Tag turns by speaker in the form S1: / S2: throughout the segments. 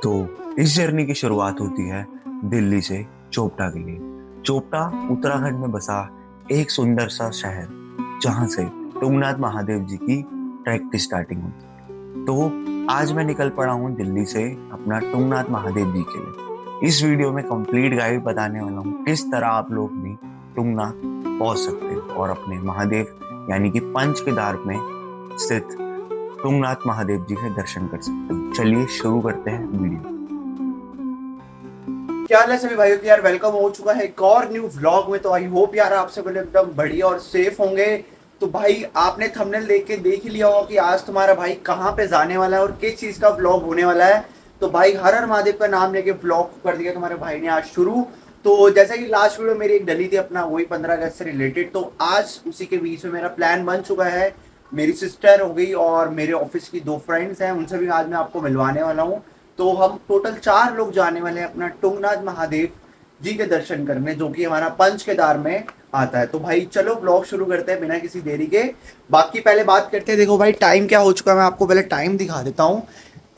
S1: तो इस जर्नी की शुरुआत होती है दिल्ली से चोपटा के लिए। चोपटा उत्तराखंड में बसा एक सुंदर सा शहर, जहां से तुंगनाथ महादेव जी की ट्रैक की स्टार्टिंग होती है। तो आज मैं निकल पड़ा हूँ दिल्ली से अपना तुंगनाथ महादेव जी के लिए। इस वीडियो में कंप्लीट गाइड बताने वाला हूँ किस तरह आप लोग भी तुंगनाथ पहुंच सकते हो और अपने महादेव यानी कि पंच केदार में स्थित तुंगनाथ महादेव जी के दर्शन कर सकते हो। चलिए शुरू करते हैं वीडियो।
S2: क्या हाल है सभी भाइयों की यार, वेलकम हो चुका है एक और न्यू व्लॉग में। तो आई होप यार आप सब लोग एकदम बढ़िया और सेफ होंगे। तो भाई आपने थंबनेल देख के देख ही लिया होगा कि आज तुम्हारा भाई कहाँ पे जाने वाला है और किस चीज का व्लॉग होने वाला है। तो भाई हर हर महादेव का नाम लेके व्लॉग कर दिया तुम्हारे भाई ने आज शुरू। तो जैसा कि लास्ट वीडियो मेरी एक डली थी अपना वही 15 अगस्त से रिलेटेड, तो आज उसी के बीच में मेरा प्लान बन चुका है। मेरी सिस्टर हो गई और मेरे ऑफिस की दो फ्रेंड्स हैं, उनसे भी आज मैं आपको मिलवाने वाला हूँ। तो हम टोटल 4 लोग जाने वाले हैं अपना तुंगनाथ महादेव जी के दर्शन करने, जो कि हमारा पंच केदार में आता है। तो भाई चलो ब्लॉग शुरू करते हैं बिना किसी देरी के। बाकी पहले बात करते हैं, देखो भाई टाइम क्या हो चुका है, मैं आपको पहले टाइम दिखा देता हूँ।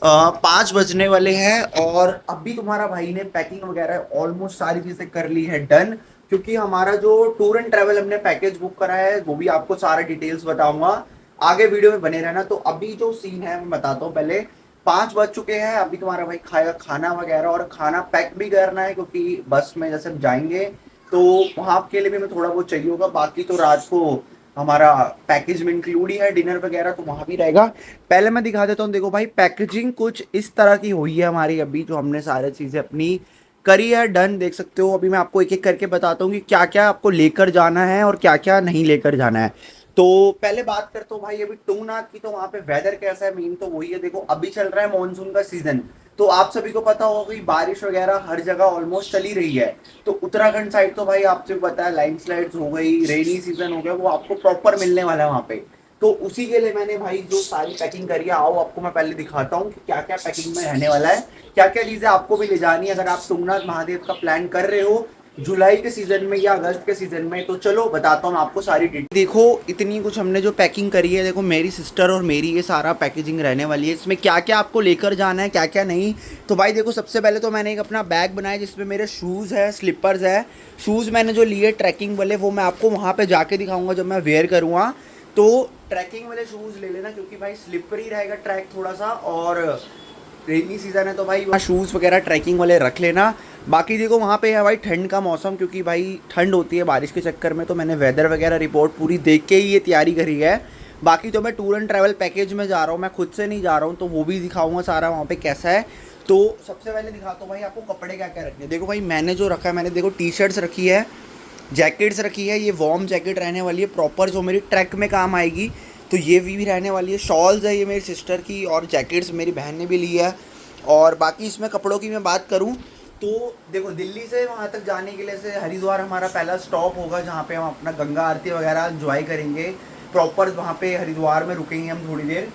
S2: 5 बजने वाले हैं और अभी तुम्हारा भाई ने पैकिंग वगैरह ऑलमोस्ट सारी चीज़ें कर ली है डन। क्योंकि हमारा जो टूर एंड ट्रैवल हमने पैकेज बुक करा है वो भी आपको सारा डिटेल्स बताऊंगा, आगे वीडियो में बने रहना। तो अभी जो सीन है मैं बताता हूँ। पहले 5 बज चुके हैं, अभी तुम्हारा भाई खाएगा खाना वगैरह और खाना पैक भी करना है, क्योंकि बस में जैसे हम जाएंगे तो वहाँ के लिए भी हमें थोड़ा बहुत चाहिए होगा। बाकी तो रात को हमारा पैकेज में इंक्लूड ही है डिनर वगैरह, तो वहाँ भी रहेगा। पहले मैं दिखा देता हूँ, देखो भाई पैकेजिंग कुछ इस तरह की हुई है हमारी अभी, जो हमने सारी चीज़ें अपनी करी है डन, देख सकते हो। अभी मैं आपको एक एक करके बताता हूँ कि क्या क्या आपको लेकर जाना है और क्या क्या नहीं लेकर जाना है। तो पहले बात करता हूँ भाई अभी तुंगनाथ की, तो वहाँ पे वेदर कैसा है, मेन तो वही है। देखो अभी चल रहा है मॉनसून का सीजन, तो आप सभी को पता होगा कि बारिश वगैरह हर जगह ऑलमोस्ट चली रही है। तो उत्तराखंड साइड तो भाई आपसे पता है लैंडस्लाइड्स हो गई, रेनी सीजन हो गया, वो आपको प्रॉपर मिलने वाला है वहाँ पे। तो उसी के लिए मैंने भाई जो सारी पैकिंग करी है, आओ आपको मैं पहले दिखाता हूँ कि क्या क्या पैकिंग में रहने वाला है, क्या क्या चीज़ें आपको भी ले जानी है अगर आप तुंगनाथ महादेव का प्लान कर रहे हो जुलाई के सीजन में या अगस्त के सीजन में। तो चलो बताता हूँ आपको सारी डिटेल। देखो इतनी कुछ हमने जो पैकिंग करी है, देखो मेरी सिस्टर और मेरी ये सारा पैकेजिंग रहने वाली है। इसमें क्या क्या आपको लेकर जाना है क्या क्या नहीं। तो भाई देखो सबसे पहले तो मैंने एक अपना बैग बनाया जिसमें मेरे शूज़ है, स्लीपर्स है। शूज़ मैंने जो लिए ट्रैकिंग वाले, वो मैं आपको वहाँ पर जाके दिखाऊँगा जब मैं वेयर करूँगा। तो ट्रैकिंग वाले शूज़ ले लेना, क्योंकि भाई स्लिपरी रहेगा ट्रैक थोड़ा सा, और रेनी सीज़न है तो भाई वहाँ शूज़ वगैरह ट्रैकिंग वाले रख लेना। बाकी देखो वहाँ पे है भाई ठंड का मौसम, क्योंकि भाई ठंड होती है बारिश के चक्कर में, तो मैंने वेदर वगैरह रिपोर्ट पूरी देख के ही ये तैयारी करी है। बाकी तो मैं टूर एंड ट्रैवल पैकेज में जा रहा हूँ, मैं खुद से नहीं जा रहा हूँ, तो वो भी दिखाऊंगा सारा वहाँ पे कैसा है। तो सबसे पहले दिखाता हूँ भाई आपको कपड़े क्या क्या रखने हैं। देखो भाई मैंने जो रखा है, मैंने देखो टी शर्ट्स रखी है, जैकेट्स रखी है। ये वार्म जैकेट रहने वाली है प्रॉपर, जो मेरी ट्रैक में काम आएगी। तो ये भी रहने वाली है। शॉल्स है ये मेरी सिस्टर की, और जैकेट्स मेरी बहन ने भी ली है। और बाकी इसमें कपड़ों की मैं बात करूं तो देखो दिल्ली से वहाँ तक जाने के लिए से हरिद्वार हमारा पहला स्टॉप होगा, जहाँ पे हम अपना गंगा आरती वगैरह एंजॉय करेंगे। प्रॉपर वहाँ पे हरिद्वार में रुकेंगे हम थोड़ी देर।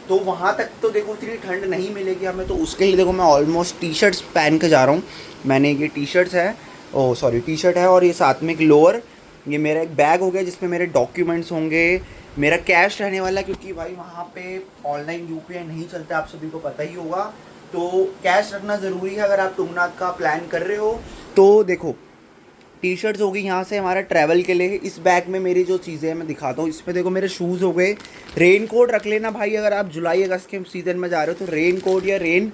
S2: तो वहाँ तक तो देखो इतनी ठंड नहीं मिलेगी हमें, तो उसके लिए देखो मैं ऑलमोस्ट टी शर्ट्स पहन के जा रहा हूँ। मैंने ये टी शर्ट्स है, ओह सॉरी टी शर्ट है, और ये साथ में एक लोअर। ये मेरा एक बैग हो गया जिसमें मेरे डॉक्यूमेंट्स होंगे, मेरा कैश रहने वाला है, क्योंकि भाई वहाँ पे ऑनलाइन यूपीआई नहीं चलता, आप सभी को पता ही होगा। तो कैश रखना ज़रूरी है अगर आप तुंगनाथ का प्लान कर रहे हो। तो देखो टी शर्ट्स होगी यहाँ से हमारा ट्रैवल के लिए। इस बैग में मेरी जो चीज़ें हैं मैं दिखाता हूँ। इसमें देखो मेरे शूज़ हो गए। रेन कोट रख लेना भाई, अगर आप जुलाई अगस्त के सीज़न में जा रहे हो तो रेन कोट या रेन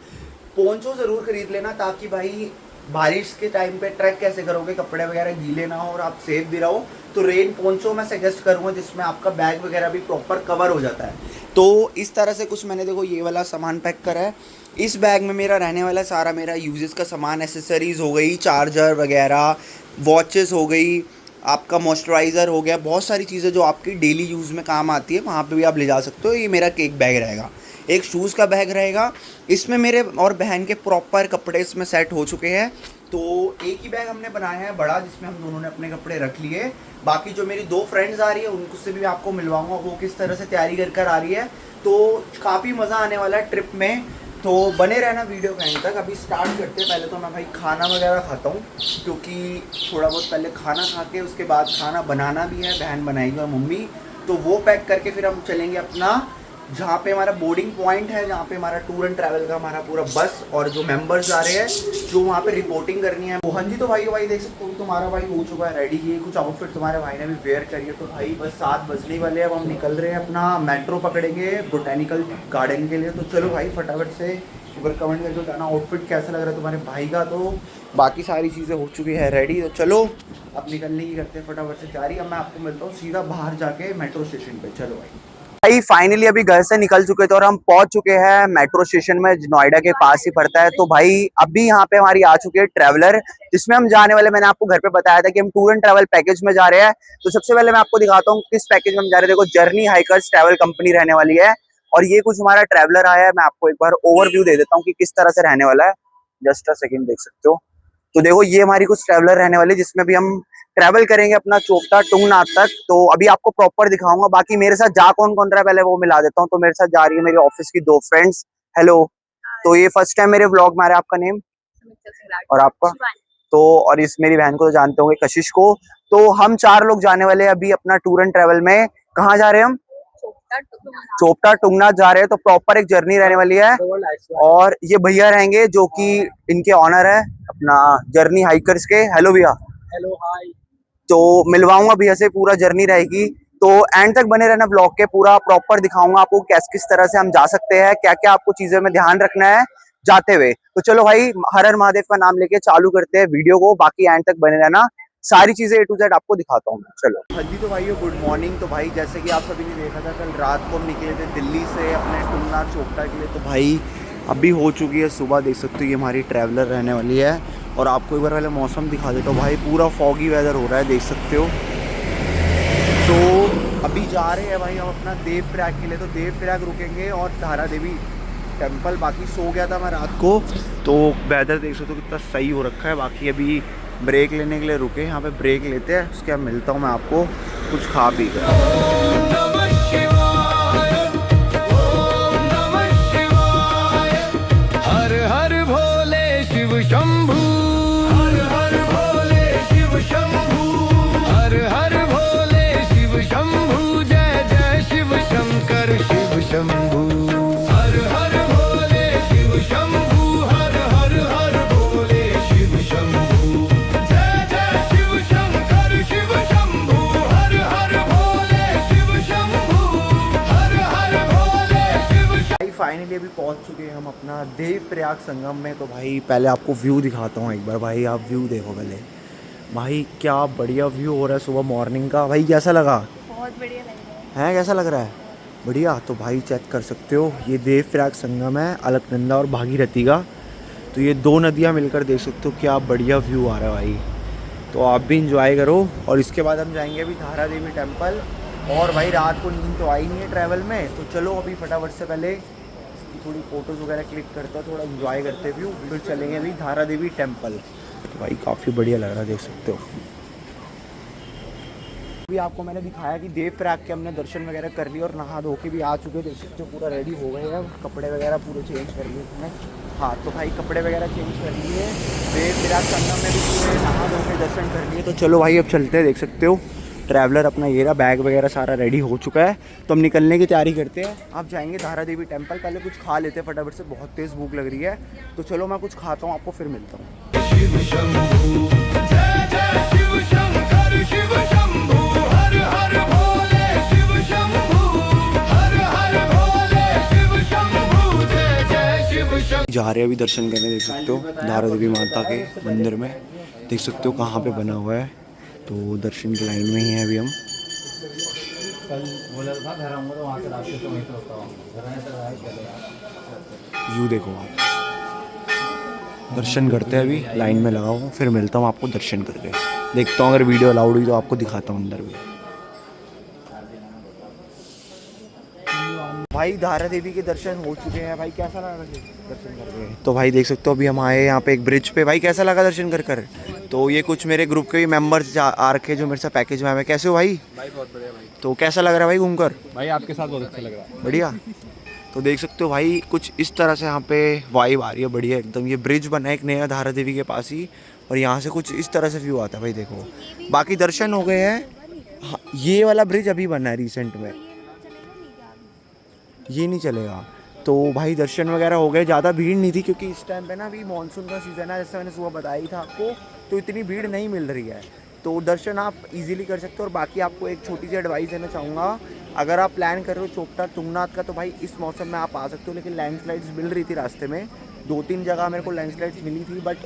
S2: पोंचो ज़रूर खरीद लेना, ताकि भाई बारिश के टाइम पे ट्रैक कैसे करोगे, कपड़े वगैरह गीले ना हो और आप सेफ भी रहो। तो रेन पोंचो मैं सजेस्ट करूँगा, जिसमें आपका बैग वगैरह भी प्रॉपर कवर हो जाता है। तो इस तरह से कुछ मैंने देखो ये वाला सामान पैक करा है। इस बैग में मेरा रहने वाला सारा मेरा यूजेस का सामान, एसेसरीज़ हो गई, चार्जर वगैरह, वॉचेस हो गई, आपका मॉइस्चराइज़र हो गया, बहुत सारी चीज़ें जो आपकी डेली यूज़ में काम आती है, वहाँ पे भी आप ले जा सकते हो। ये मेरा केक बैग रहेगा। एक शूज़ का बैग रहेगा, इसमें मेरे और बहन के प्रॉपर कपड़े इसमें सेट हो चुके हैं। तो एक ही बैग हमने बनाया है बड़ा, जिसमें हम दोनों ने अपने कपड़े रख लिए। बाकी जो मेरी दो फ्रेंड्स आ रही है उनको से भी आपको मिलवाऊंगा वो किस तरह से तैयारी कर आ रही है। तो काफ़ी मज़ा आने वाला है ट्रिप में, तो बने रहना वीडियो के एंड तक। अभी स्टार्ट करते हैं। पहले तो मैं भाई खाना वगैरह खाता हूँ, क्योंकि थोड़ा बहुत पहले खाना खा के उसके बाद खाना बनाना भी है, बहन बनाएगी और मम्मी। तो वो पैक करके फिर हम चलेंगे अपना जहाँ पे हमारा बोर्डिंग पॉइंट है, जहाँ पे हमारा टूर एंड ट्रैवल का हमारा पूरा बस और जो मेंबर्स जा रहे हैं जो वहाँ पे रिपोर्टिंग करनी है। मोहन जी तो भाई देख सकते हो तुम्हारा भाई हो चुका है रेडी। ये कुछ आउटफिट तुम्हारे भाई ने भी वेयर करी है। तो भाई बस 7 बजने वाले हैं, अब हम निकल रहे हैं अपना मेट्रो पकड़ेंगे बोटेनिकल गार्डन के लिए। तो चलो भाई फटाफट से ऊपर कमेंट करके बताना आउटफिट कैसा लग रहा है तुम्हारे भाई का। तो बाकी सारी चीज़ें हो चुकी है रेडी। तो चलो अब निकलने की करते हैं फटाफट से तैयारी। अब मैं आपको मिलता हूँ सीधा बाहर जाके मेट्रो स्टेशन पे। चलो भाई फाइनली अभी घर से निकल चुके थे और हम पहुंच चुके हैं मेट्रो स्टेशन में, नोएडा के पास ही पड़ता है। तो भाई अभी यहाँ पे हमारी आ चुकी है ट्रैवलर, जिसमें हम जाने वाले, मैंने आपको घर पे बताया था कि हम टूर एंड ट्रैवल पैकेज में जा रहे हैं। तो सबसे पहले मैं आपको दिखाता हूँ किस पैकेज में हम जा रहे हैं। देखो जर्नी हाइकर्स ट्रैवल कंपनी रहने वाली है और ये कुछ हमारा ट्रैवलर आया है। मैं आपको एक बार ओवरव्यू दे देता हूँ कि किस तरह से रहने वाला है। जस्ट अ सेकंड, देख सकते हो। तो देखो ये हमारी कुछ ट्रैवलर रहने वाली है, जिसमें भी हम ट्रैवल करेंगे अपना चोपटा टुंगनाथ तक। तो अभी आपको प्रॉपर दिखाऊंगा। बाकी मेरे साथ जा कौन कौन रहा है पहले वो मिला देता हूँ। तो मेरे साथ जा रही है मेरी ऑफिस की 2 फ्रेंड्स। हेलो। तो ये फर्स्ट टाइम मेरे व्लॉग में आ रहा है। आपका नेम और आपका? तो और इस मेरी बहन को तो जानते होंगे, कशिश को। तो हम 4 लोग जाने वाले हैं अभी अपना टूर एंड ट्रैवल में। कहाँ जा रहे हैं हम? चोपटा टुंगनाथ जा रहे हैं। तो प्रॉपर एक जर्नी रहने वाली है और ये भैया रहेंगे जो कि इनके ऑनर है अपना जर्नी हाइकर्स के। हेलो भैया।
S3: Hello hi.
S2: तो मिलवाऊंगा भैया से, पूरा जर्नी रहेगी। तो एंड तक बने रहना ब्लॉग के, पूरा प्रॉपर दिखाऊंगा आपको किस तरह से हम जा सकते हैं, क्या क्या आपको चीजों में ध्यान रखना है जाते हुए। तो चलो भाई हर हर महादेव का नाम लेके चालू करते हैं वीडियो को। बाकी एंड तक बने रहना, सारी चीजें A to Z आपको दिखाता हूँ। चलो हाँ जी। तो भाई गुड मॉर्निंग। तो भाई जैसे कि आप सभी ने देखा था कल रात को हम निकले थे दिल्ली से अपने टुंगनाथ चोपटा के लिए। तो भाई अभी हो चुकी है सुबह, देख सकते हो ये हमारी ट्रैवलर रहने वाली है। और आपको एक बार पहले मौसम दिखा देता हूँ। भाई पूरा फॉगी वेदर हो रहा है, देख सकते हो। तो अभी जा रहे हैं भाई हम अपना देवप्रयाग के लिए। तो देवप्रयाग रुकेंगे और धारा देवी टेम्पल। बाकी सो गया था मैं रात को, तो वेदर देख सकते हो कितना सही हो रखा है। बाकी अभी ब्रेक लेने के लिए रुके, यहाँ पे ब्रेक लेते हैं, उसके बाद मिलता हूँ मैं आपको कुछ खा पी कर।
S3: हर हर भोले शिव शंभू, हर हर भोले शिव शंभू, हर हर भोले शिव शंभू, जय जय शिव शंकर शिव शंभू, हर हर भोले शिव शंभू, हर हर हर भोले शिव शंभू, जय जय शिव शंकर शिव शंभू, हर हर भोले शिव शंभू, हर हर भोले शिव।
S2: भाई फाइनली अभी पहुंच चुके हैं हम अपना देवप्रयाग संगम में। तो भाई पहले आपको व्यू दिखाता हूँ एक बार। भाई आप व्यू देखो पहले, भाई क्या बढ़िया व्यू हो रहा है सुबह मॉर्निंग का। भाई कैसा लगा?
S4: बहुत बढ़िया लग रहा है।
S2: कैसा लग रहा है? बढ़िया। तो भाई चेक कर सकते हो ये देवप्रयाग संगम है अलकनंदा और भागीरथी का। तो ये 2 नदियाँ मिलकर देख सकते हो क्या बढ़िया व्यू आ रहा है भाई। तो आप भी इंजॉय करो। और इसके बाद हम जाएंगे अभी धारा देवी टेम्पल। और भाई रात को नींद तो आई नहीं है ट्रैवल में, तो चलो अभी फटाफट से पहले थोड़ी फोटोज़ वगैरह क्लिक करता, थोड़ा इंजॉय करते व्यू, फिर चलेंगे अभी धारा देवी टेम्पल। तो भाई काफ़ी बढ़िया लग रहा है, देख सकते हो। अभी आपको मैंने दिखाया कि देवप्रयाग के हमने दर्शन वगैरह कर लिए और नहा धो के भी आ चुके, देख सकते हो पूरा रेडी हो गए हैं। कपड़े वगैरह पूरे चेंज कर लिए हमने। हाँ तो भाई कपड़े वगैरह चेंज कर लिए, देवप्रयाग संगम में भी पूरे नहा धो के दर्शन कर लिए। तो चलो भाई अब चलते हैं, देख सकते हो ट्रैवलर अपना ये रहा, बैग वगैरह सारा रेडी हो चुका है। तो हम निकलने की तैयारी करते हैं। आप जाएंगे धारा देवी टेम्पल, पहले कुछ खा लेते हैं फटाफट से, बहुत तेज़ भूख लग रही है। तो चलो मैं कुछ खाता हूँ, आपको फिर मिलता हूँ।
S3: शिव शंभू, जय जय शिव शंकर शिव शंभू, हर हर भोले शिव शंभू, हर हर भोले शिव शंभू, जय जय शिव शंभू।
S2: जा रहे हैं अभी दर्शन करने, देख सकते हो धारा देवी माता के मंदिर में। देख सकते हो कहाँ पे बना हुआ है। तो दर्शन की लाइन में ही है अभी हम। व्यू देखो आप, दर्शन करते हैं अभी, लाइन में लगा हूँ, फिर मिलता हूँ आपको दर्शन करके। देखता हूँ अगर वीडियो अलाउड हुई तो आपको दिखाता हूँ अंदर भी। भाई धारा देवी के दर्शन हो चुके हैं। भाई कैसा लगा दर्शन करके? तो भाई देख सकते हो अभी हम आए यहाँ पे एक ब्रिज पे। भाई कैसा लगा दर्शन कर? तो ये कुछ मेरे ग्रुप के भी मेंबर्स आ रखे जो मेरे साथ पैकेज में आए। कैसे हो भाई?
S3: भाई बहुत बढ़िया भाई।
S2: तो कैसा लग रहा है भाई घूमकर?
S3: भाई आपके साथ बहुत अच्छा लग रहा है।
S2: बढ़िया। तो देख सकते हो भाई कुछ इस तरह से यहाँ पे वाइब आ रही है बढ़िया एकदम। ये ब्रिज बना है एक नया धारा देवी के पास ही, और यहाँ से कुछ इस तरह से व्यू आता है भाई, देखो। बाकी दर्शन हो गए हैं। हाँ, ये वाला ब्रिज अभी बना है रिसेंट में। ये नहीं चलेगा। तो भाई दर्शन वगैरह हो गए, ज़्यादा भीड़ नहीं थी क्योंकि इस टाइम पे ना अभी मानसून का सीज़न है, जैसे मैंने सुबह बताया ही था आपको, तो इतनी भीड़ नहीं मिल रही है, तो दर्शन आप इजीली कर सकते हो। और बाकी आपको एक छोटी सी एडवाइस देना चाहूँगा, अगर आप प्लान कर रहे हो चोपटा तुंगनाथ का तो भाई इस मौसम में आप आ सकते हो, लेकिन लैंडस्लाइड्स मिल रही थी रास्ते में, 2-3 जगह मेरे को लैंडस्लाइड्स मिली थी, बट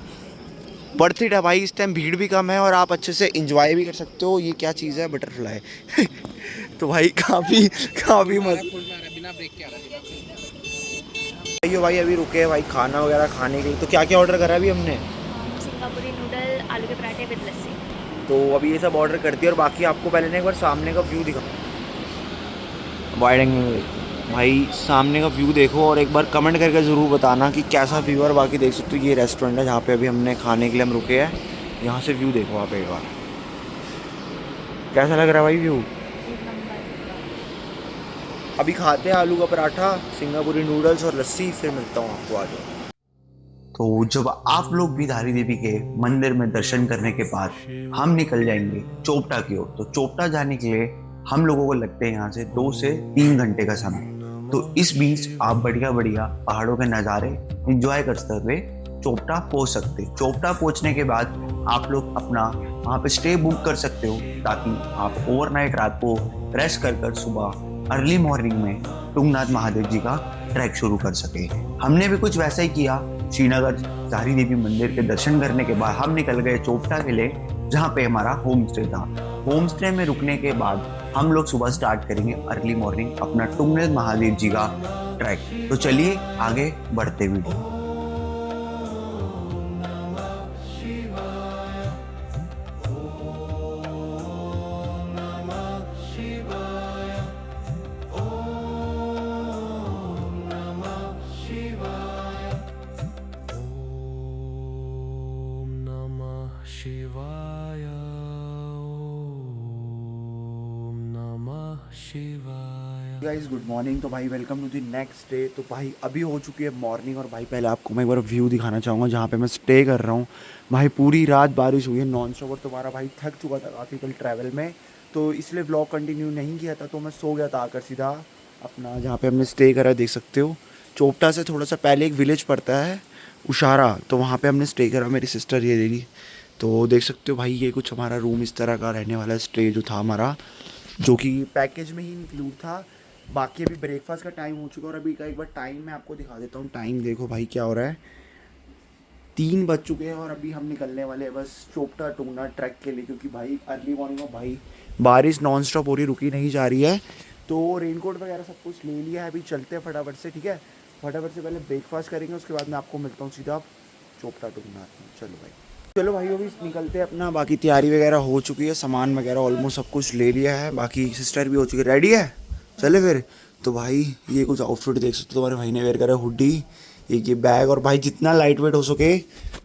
S2: वर्थ इट है भाई, इस टाइम भीड़ भी कम है और आप अच्छे से इंजॉय भी कर सकते हो। ये क्या चीज़ है, बटरफ्लाई तो भाई काफ़ी भाई अभी रुके हैं भाई खाना वगैरह खाने के लिए। तो क्या क्या ऑर्डर करा अभी हमने?
S4: सिंगापुरी नूडल, आलू के पराठे विद लस्सी।
S2: तो अभी ये सब ऑर्डर कर दिया और बाकी आपको पहले ना एक बार सामने का व्यू दिखा, वाइड एंगल में भाई सामने का व्यू देखो और एक बार कमेंट करके ज़रूर बताना कि कैसा व्यू है। और बाकी देख सकते हो ये रेस्टोरेंट है जहाँ पे अभी हमने खाने के लिए हम रुके हैं, यहाँ से व्यू देखो आप एक बार, कैसा लग रहा है भाई व्यू?
S4: एक नंबर।
S2: अभी खाते हैं आलू का पराठा, सिंगापुरी नूडल्स और लस्सी, फिर मिलता हूँ आपको आज।
S1: तो जब आप लोग भी धारी देवी के मंदिर में दर्शन करने के बाद हम निकल जाएंगे चोपटा की ओर। तो चोपटा जाने के लिए हम लोगों को लगते हैं यहाँ से 2 से 3 घंटे का समय। तो इस बीच आप बढ़िया बढ़िया पहाड़ों के नज़ारे एंजॉय करते हुए चोपटा पहुँच सकते। चोपटा पहुँचने के बाद आप लोग अपना वहाँ पे स्टे बुक कर सकते हो, ताकि आप ओवरनाइट रात को रेस्ट कर सुबह अर्ली मॉर्निंग में तुंगनाथ महादेव जी का ट्रैक शुरू कर सके। हमने भी कुछ वैसा ही किया। श्रीनगर धारी देवी मंदिर के दर्शन करने के बाद हम निकल गए चोपटा के लिए, जहाँ पे हमारा होम स्टे था। होम स्टे में रुकने के बाद हम लोग सुबह स्टार्ट करेंगे अर्ली मॉर्निंग अपना तुंगनाथ महादेव जी का ट्रैक। तो चलिए आगे बढ़ते वीडियो।
S3: शिवाय ओम नमः शिवाय।
S2: Guys good morning. तो भाई welcome to the next day. तो भाई अभी हो चुकी है मॉर्निंग और भाई पहले आपको मैं एक बार व्यू दिखाना चाहूँगा जहाँ पे मैं स्टे कर रहा हूँ। भाई पूरी रात बारिश हुई है नॉन स्टॉप और तुम्हारा भाई थक चुका था काफ़ी कल ट्रैवल में, तो इसलिए व्लॉग कंटिन्यू नहीं किया था, तो मैं सो गया था आकर सीधा अपना जहाँ पे हमने स्टे करा। देख सकते हो चोपटा से थोड़ा सा पहले एक विलेज पड़ता है उशारा, तो वहाँ पे हमने स्टे करा, मेरी सिस्टर ये लेडी। तो देख सकते हो भाई ये कुछ हमारा रूम इस तरह का रहने वाला स्टे जो था हमारा, जो कि पैकेज में ही इंक्लूड था। बाकी अभी ब्रेकफास्ट का टाइम हो चुका है और अभी का एक बार टाइम मैं आपको दिखा देता हूँ। टाइम देखो भाई क्या हो रहा है, 3 बज चुके हैं और अभी हम निकलने वाले हैं बस चोपटा तुंगनाथ ट्रैक के लिए, क्योंकि भाई अर्ली मॉर्निंग में भाई बारिश नॉन स्टॉप हो रही, रुकी नहीं जा रही है। तो रेनकोट वगैरह सब कुछ ले लिया है, अभी चलते हैं फटाफट से, ठीक है। फटाफट से पहले ब्रेकफास्ट करेंगे, उसके बाद मैं आपको मिलता हूँ सीधा चोपटा तुंगनाथ में। चलो भाई अभी निकलते हैं अपना। बाकी तैयारी वगैरह हो चुकी है, सामान वगैरह ऑलमोस्ट सब कुछ ले लिया है, बाकी सिस्टर भी हो चुकी है, रेडी है, चले फिर। तो भाई ये कुछ आउटफिट देख सकते हो, तुम्हारे भाई ने वेयर करा है हुडी, एक ये बैग, और भाई जितना लाइट वेट हो सके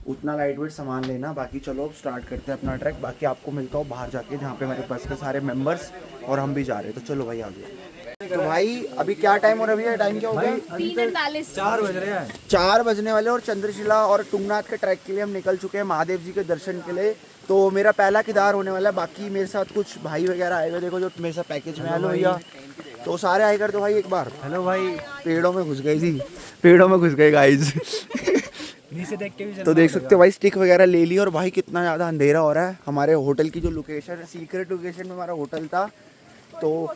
S2: उतना लाइट वेट सामान लेना। बाकी चलो अब स्टार्ट करते हैं अपना ट्रैक। बाकी आपको मिलता हूँ बाहर जाके जहाँ पे मेरे बस के सारे मेंबर्स और हम भी जा रहे हैं। तो चलो भाई आगे। तो भाई अभी क्या टाइम हो रहा है? टाइम क्या हो गया?
S4: 3:48।
S3: 4 बज रहे हैं।
S2: 4 बजने वाले और चंद्रशिला और तुंगनाथ के ट्रैक के लिए हम निकल चुके हैं महादेव जी के दर्शन के लिए। तो मेरा पहला केदार होने वाला है, बाकी मेरे साथ कुछ भाई वगैरह आए हुए, देखो जो मेरे साथ पैकेज में। हेलो भैया, तो सारे आए कर दो भाई एक बार।
S3: हेलो भाई।
S2: पेड़ों में घुस गई थी, पेड़ों में घुस गए गाइज
S3: नीचे देख के भी
S2: तो देख सकते हो भाई स्टिक वगैरह ले ली। और भाई कितना ज़्यादा अंधेरा हो रहा है। हमारे होटल की जो लोकेशन है, सीक्रेट लोकेशन में हमारा होटल था, तो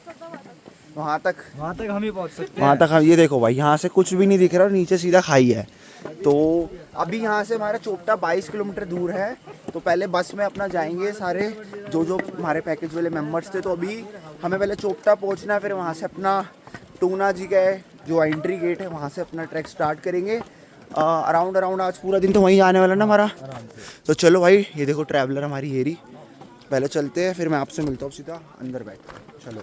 S2: वहाँ तक
S3: हम ही पहुँच सकते हैं।
S2: वहाँ तक हम, ये देखो भाई यहाँ से कुछ भी नहीं दिख रहा और नीचे सीधा खाई है। तो अभी यहाँ से हमारा चोपटा 22 किलोमीटर दूर है। तो पहले बस में अपना जाएंगे सारे जो हमारे पैकेज वाले मेंबर्स थे। तो अभी हमें पहले चोपटा पहुँचना है, फिर वहाँ से अपना तुंगनाथ जी का जो एंट्री गेट है वहाँ से अपना ट्रैक स्टार्ट करेंगे। अराउंड आज पूरा दिन तो वहीं जाने वाला ना हमारा। तो चलो भाई ये देखो ट्रैवलर हमारी हेरी, पहले चलते हैं, फिर मैं आपसे मिलता हूँ सीधा अंदर बैठ। चलो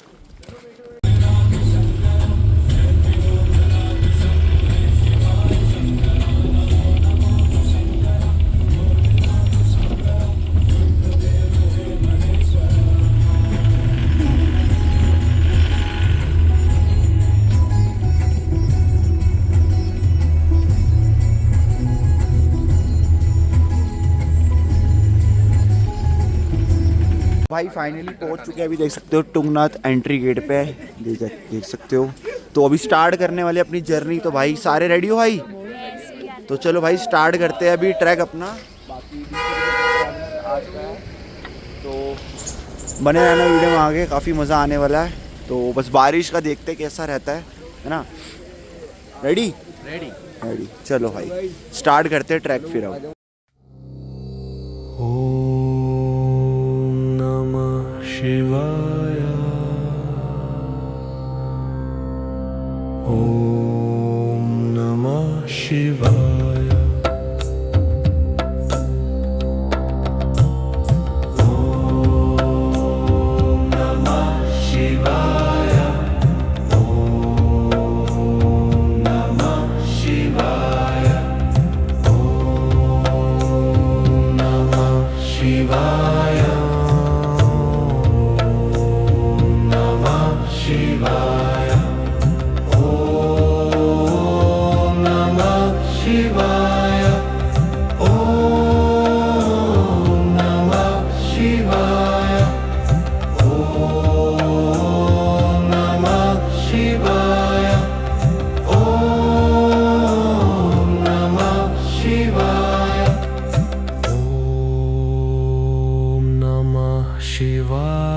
S2: भाई फाइनली पहुंच चुके हैं, अभी देख सकते हो टुंगनाथ एंट्री गेट पे देख सकते हो। तो अभी स्टार्ट करने वाले अपनी जर्नी। तो भाई सारे रेडी हो भाई? तो चलो भाई स्टार्ट करते हैं अभी ट्रैक अपना। बाकी आज का है तो बने रहना वीडियो में, आगे काफ़ी मज़ा आने वाला है। तो बस बारिश का देखते कैसा रहता है ना। रेडी रेडी रेडी, चलो भाई स्टार्ट करते हैं ट्रैक फिर अब।
S3: ॐ नमः शिवाय ॐ नमः शिवाय शिवाय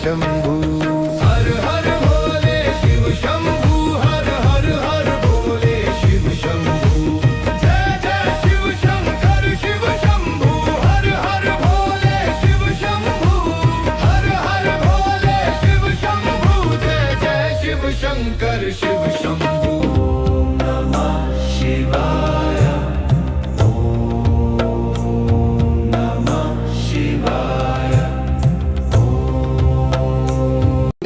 S3: शंभू हर हर भोले शिव शंभू हर हर हर भोले शिव शंभू जय जय शिव शंकर शिव शंभू हर हर भोले शिव शंभू हर हर भोले शिव शंभू जय जय शिव शंकर शिव शंभू नमः शिवाय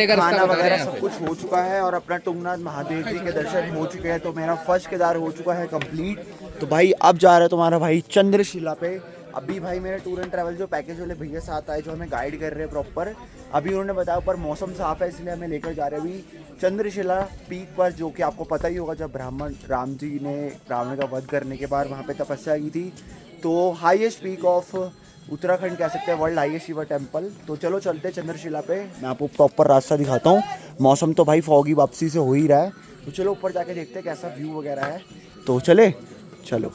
S2: खाना वगैरह सब कुछ हो चुका है और अपना टुंगनाथ महादेव जी के दर्शन हो चुके हैं। तो मेरा फर्स्ट केदार हो चुका है कंप्लीट। तो भाई अब जा रहा है तुम्हारा भाई चंद्रशिला पे। अभी भाई मेरे टूर एंड ट्रैवल जो पैकेज वाले भैया साथ आए जो हमें गाइड कर रहे हैं प्रॉपर। अभी उन्होंने बताया ऊपर मौसम साफ है इसलिए हमें लेकर जा रहे हैं अभी चंद्रशिला पीक पर, जो कि आपको पता ही होगा जब ब्राह्मण राम जी ने रावण का वध करने के बाद वहाँ पे तपस्या की थी। तो हाईएस्ट पीक ऑफ उत्तराखंड कह सकते हैं, वर्ल्ड हाईएस्ट शिवा टेम्पल। तो चलो चलते हैं चंद्रशिला पे, मैं आपको प्रॉपर रास्ता दिखाता हूँ। मौसम तो भाई फॉगी वापसी से हो ही रहा है, तो चलो ऊपर जाके देखते हैं कैसा व्यू वगैरह है। तो चले चलो।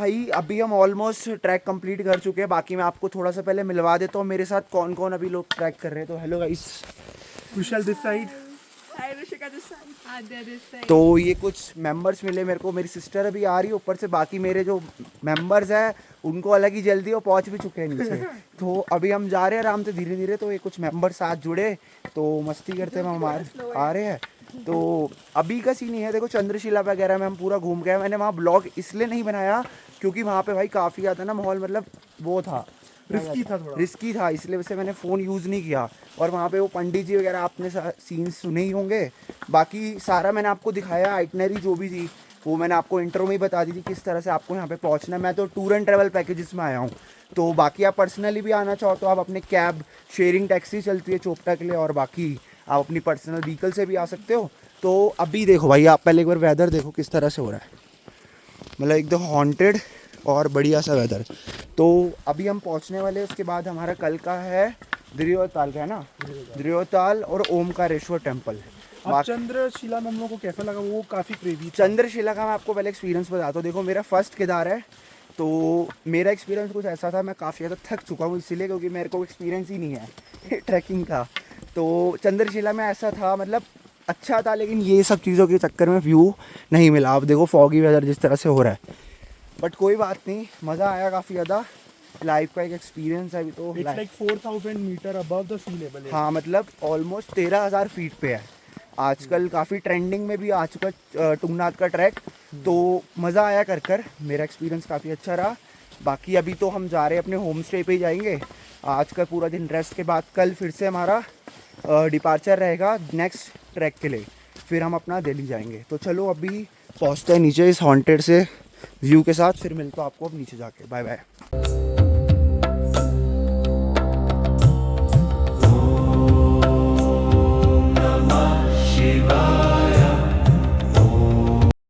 S2: भाई अभी हम ऑलमोस्ट ट्रैक कंप्लीट कर चुके हैं, बाकी मैं आपको थोड़ा सा पहले मिलवा देता हूँ मेरे साथ कौन कौन अभी लोग ट्रैक कर रहे हैं। तो hello guys,
S5: Kusal this side.
S2: तो ये कुछ मेंबर्स मिले मेरे को, मेरी सिस्टर अभी आ रही है ऊपर से, बाकी मेरे जो मेंबर्स हैं उनको अलग ही जल्दी, वो पहुंच भी चुके हैं नीचे। तो अभी हम जा रहे हैं आराम से धीरे धीरे। तो ये कुछ मेंबर साथ जुड़े तो मस्ती करते हैं, हम आ रहे हैं। तो अभी का सीन ही है, देखो चंद्रशिला वगैरह में हम पूरा घूम गए। मैंने वहाँ ब्लॉग इसलिए नहीं बनाया क्योंकि वहाँ पे भाई काफ़ी ज़्यादा ना माहौल, मतलब वो था,
S5: रिस्की था थोड़ा।
S2: रिस्की था, इसलिए वैसे मैंने फ़ोन यूज़ नहीं किया। और वहाँ पे वो पंडित जी वगैरह आपने सीन्स सुने ही होंगे, बाकी सारा मैंने आपको दिखाया। आइटनरी जो भी थी वो मैंने आपको इंट्रो में ही बता दी थी किस तरह से आपको यहाँ पे पहुँचना है। मैं तो टूर एंड ट्रैवल पैकेजेस में आया हूँ, तो बाकी आप पर्सनली भी आना चाहो तो आप अपने कैब, शेयरिंग टैक्सी चलती है चोपटा के लिए, और बाकी आप अपनी पर्सनल व्हीकल से भी आ सकते हो। तो अभी देखो भाई, आप पहले एक बार वेदर देखो किस तरह से हो रहा है, मतलब एकदम हॉन्टेड और बढ़िया सा वेदर। तो अभी हम पहुंचने वाले हैं, उसके बाद हमारा कल का है द्रियोताल का, है ना, द्रियोताल और ओमकारेश्वर टेम्पल।
S5: अब चंद्रशिला में हम लोग को कैसा लगा? वो काफ़ी क्रेजी।
S2: चंद्रशिला का मैं आपको पहले एक्सपीरियंस बताता हूँ। देखो मेरा फर्स्ट केदार है, तो मेरा एक्सपीरियंस कुछ ऐसा था, मैं काफ़ी ज़्यादा थक चुका हूँ इसीलिए, क्योंकि मेरे को एक्सपीरियंस ही नहीं है ट्रैकिंग का। तो चंद्रशिला में ऐसा था, मतलब अच्छा था, लेकिन ये सब चीज़ों के चक्कर में व्यू नहीं मिला। आप देखो फॉगी वेदर जिस तरह से हो रहा है, बट कोई बात नहीं, मज़ा आया काफ़ी ज़्यादा। लाइफ का एक एक्सपीरियंस है अभी तो।
S5: It's like 4000 meter above the sea level है।
S2: हाँ, मतलब ऑलमोस्ट 13,000 फीट पे है। आजकल काफ़ी ट्रेंडिंग में भी आ चुका तुंगनाथ का ट्रैक। तो मज़ा आया कर मेरा एक्सपीरियंस काफ़ी अच्छा रहा। बाकी अभी तो हम जा रहे हैं अपने होम स्टे पे ही जाएंगे। आज का पूरा दिन रेस्ट के बाद कल फिर से हमारा डिपार्चर रहेगा नेक्स्ट ट्रैक के लिए, फिर हम अपना दिल्ली जाएंगे। तो चलो अभी पहुँचते हैं नीचे इस हॉन्टेड से व्यू के साथ, फिर मिलता हूँ आपको अब नीचे जाके। Bye bye.